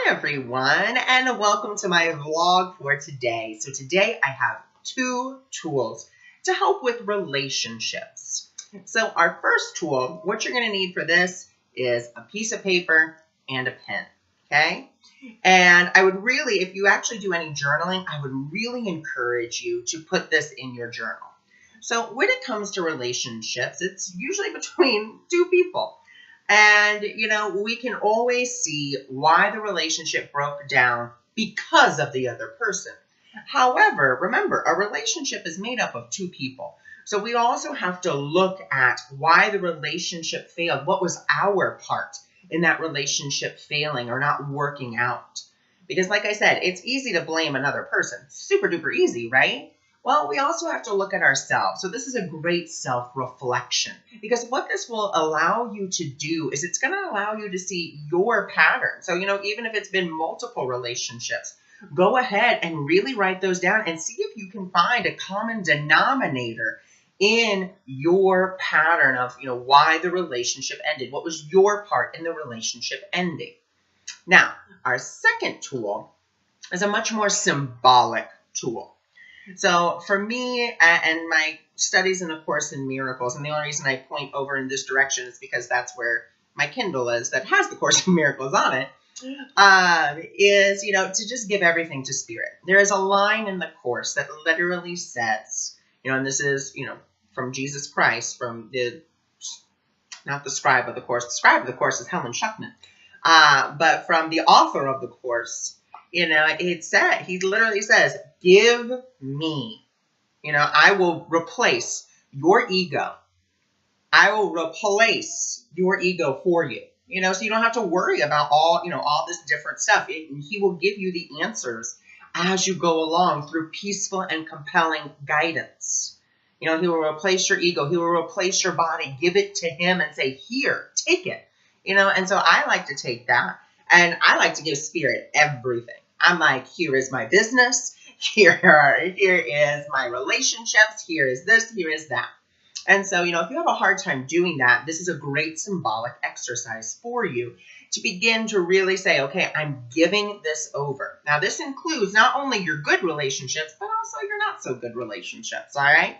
Hi everyone, and welcome to my vlog for today. So today I have two tools to help with relationships. So our first tool, what you're going to need for this is a piece of paper and a pen, okay? And I would really, if you actually do any journaling, I would really encourage you to put this in your journal. So when it comes to relationships, it's usually between two people. And, we can always see why the relationship broke down because of the other person. However, remember, a relationship is made up of two people. So we also have to look at why the relationship failed. What was our part in that relationship failing or not working out? Because like I said, it's easy to blame another person. Super duper easy, right? Well, we also have to look at ourselves. So this is a great self-reflection, because what this will allow you to do is it's going to allow you to see your pattern. So, even if it's been multiple relationships, go ahead and really write those down and see if you can find a common denominator in your pattern of, why the relationship ended. What was your part in the relationship ending? Now, our second tool is a much more symbolic tool. So for me and my studies in A Course in Miracles, and the only reason I point over in this direction is because that's where my Kindle is that has the Course in Miracles on it, is, to just give everything to Spirit. There is a line in the Course that literally says, and this is, from Jesus Christ, from not the scribe of the Course. The scribe of the Course is Helen Schuckman. But from the author of the Course, he literally says, give me, I will replace your ego. I will replace your ego for you, so you don't have to worry about all this different stuff. He will give you the answers as you go along through peaceful and compelling guidance. He will replace your ego. He will replace your body. Give it to him and say, here, take it, and so I like to take that, and I like to give Spirit everything. I'm like, here is my business. Here is my relationships. Here is this. Here is that. And so, if you have a hard time doing that, this is a great symbolic exercise for you to begin to really say, okay, I'm giving this over. Now, this includes not only your good relationships, but also your not so good relationships. All right.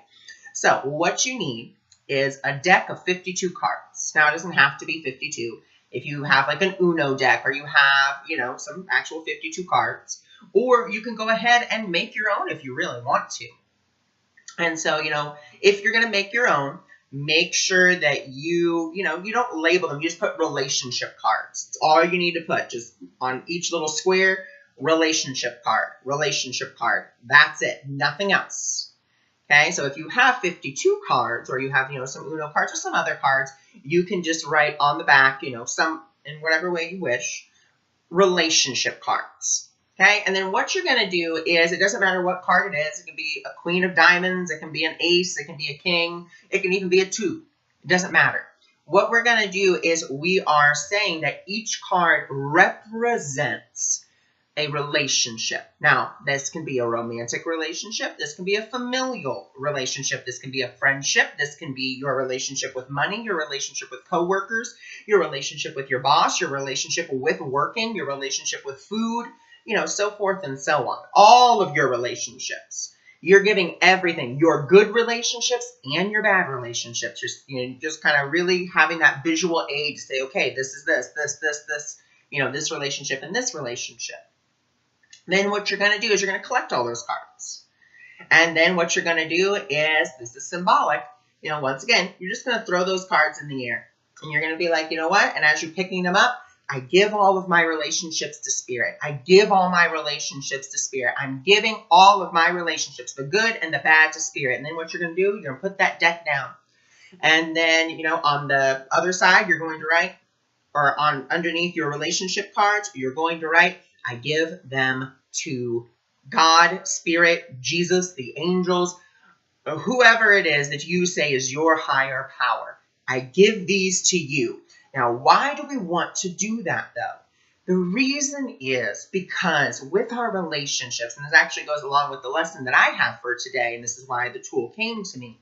So what you need is a deck of 52 cards. Now, it doesn't have to be 52. If you have like an Uno deck, or you have, some actual 52 cards, or you can go ahead and make your own if you really want to. And so, if you're going to make your own, make sure that you don't label them. You just put relationship cards. It's all you need to put, just on each little square, relationship card, relationship card. That's it. Nothing else. Okay, so if you have 52 cards, or you have, some Uno cards or some other cards, you can just write on the back, some, in whatever way you wish, relationship cards. Okay, and then what you're going to do is, it doesn't matter what card it is. It can be a queen of diamonds. It can be an ace. It can be a king. It can even be a two. It doesn't matter. What we're going to do is we are saying that each card represents a relationship. Now, this can be a romantic relationship. This can be a familial relationship. This can be a friendship. This can be your relationship with money, your relationship with coworkers, your relationship with your boss, your relationship with working, your relationship with food, so forth and so on. All of your relationships. You're giving everything, your good relationships and your bad relationships. Just kind of really having that visual aid to say, okay, this is this, this relationship and this relationship. Then what you're going to do is you're going to collect all those cards. And then what you're going to do is, this is symbolic, once again, you're just going to throw those cards in the air. And you're going to be like, what? And as you're picking them up, I give all of my relationships to Spirit. I give all my relationships to Spirit. I'm giving all of my relationships, the good and the bad, to Spirit. And then what you're going to do, you're going to put that deck down. And then, on the other side, you're going to write, or underneath your relationship cards, you're going to write, I give them to God, Spirit, Jesus, the angels, or whoever it is that you say is your higher power. I give these to you. Now, why do we want to do that, though? The reason is because with our relationships, and this actually goes along with the lesson that I have for today, and this is why the tool came to me,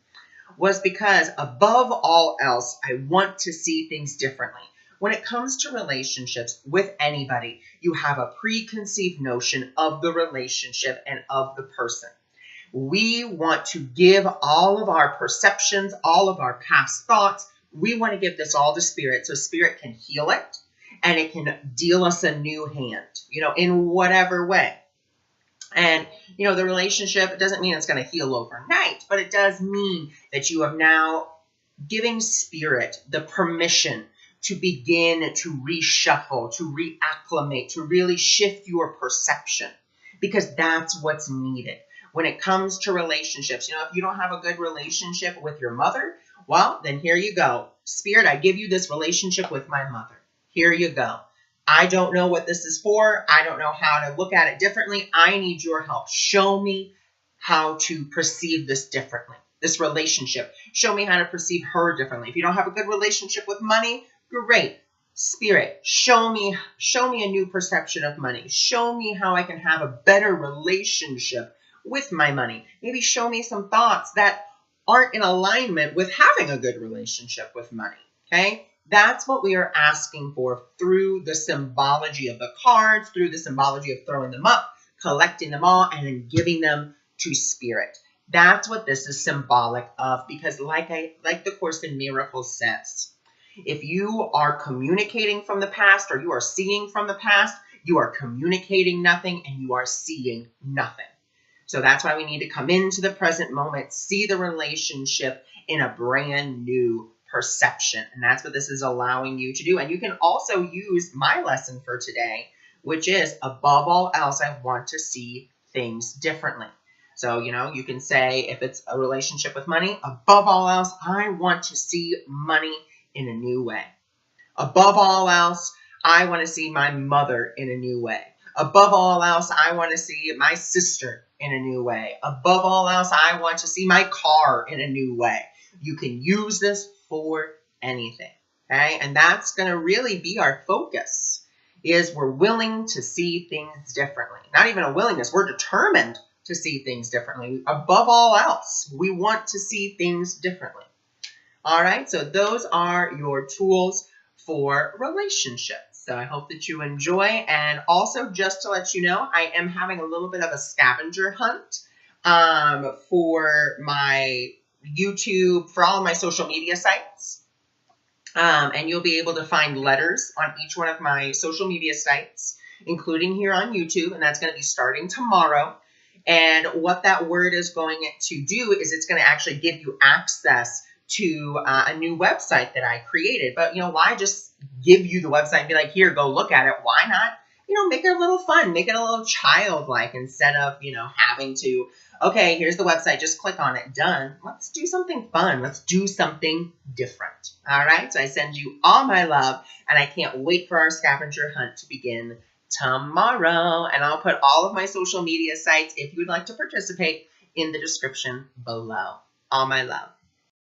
was because above all else, I want to see things differently. When it comes to relationships with anybody, you have a preconceived notion of the relationship and of the person. We want to give all of our perceptions, all of our past thoughts. We want to give this all to Spirit so Spirit can heal it and it can deal us a new hand, in whatever way. And, the relationship, it doesn't mean it's going to heal overnight, but it does mean that you have now giving Spirit the permission to begin to reshuffle, to reacclimate, to really shift your perception, because that's what's needed. When it comes to relationships, if you don't have a good relationship with your mother, well, then here you go. Spirit, I give you this relationship with my mother. Here you go. I don't know what this is for. I don't know how to look at it differently. I need your help. Show me how to perceive this differently, this relationship. Show me how to perceive her differently. If you don't have a good relationship with money, great. Spirit, show me a new perception of money. Show me how I can have a better relationship with my money. Maybe show me some thoughts that aren't in alignment with having a good relationship with money. Okay? That's what we are asking for through the symbology of the cards, through the symbology of throwing them up, collecting them all, and then giving them to Spirit. That's what this is symbolic of, because like the Course in Miracles says, if you are communicating from the past or you are seeing from the past, you are communicating nothing and you are seeing nothing. So that's why we need to come into the present moment, see the relationship in a brand new perception. And that's what this is allowing you to do. And you can also use my lesson for today, which is, above all else, I want to see things differently. So, you can say, if it's a relationship with money, above all else, I want to see money in a new way. Above all else, I want to see my mother in a new way. Above all else, I want to see my sister in a new way. Above all else, I want to see my car in a new way. You can use this for anything, okay? And that's going to really be our focus, is we're willing to see things differently. Not even a willingness, we're determined to see things differently. Above all else, we want to see things differently. All right, so those are your tools for relationships. So I hope that you enjoy. And also, just to let you know, I am having a little bit of a scavenger hunt for my YouTube, for all of my social media sites. And you'll be able to find letters on each one of my social media sites, including here on YouTube. And that's going to be starting tomorrow. And what that word is going to do is it's going to actually give you access to a new website that I created. But, why just give you the website and be like, here, go look at it? Why not, make it a little fun, make it a little childlike, instead of, having to, okay, here's the website, just click on it, done. Let's do something fun. Let's do something different. All right. So I send you all my love, and I can't wait for our scavenger hunt to begin tomorrow. And I'll put all of my social media sites, if you would like to participate, in the description below. All my love.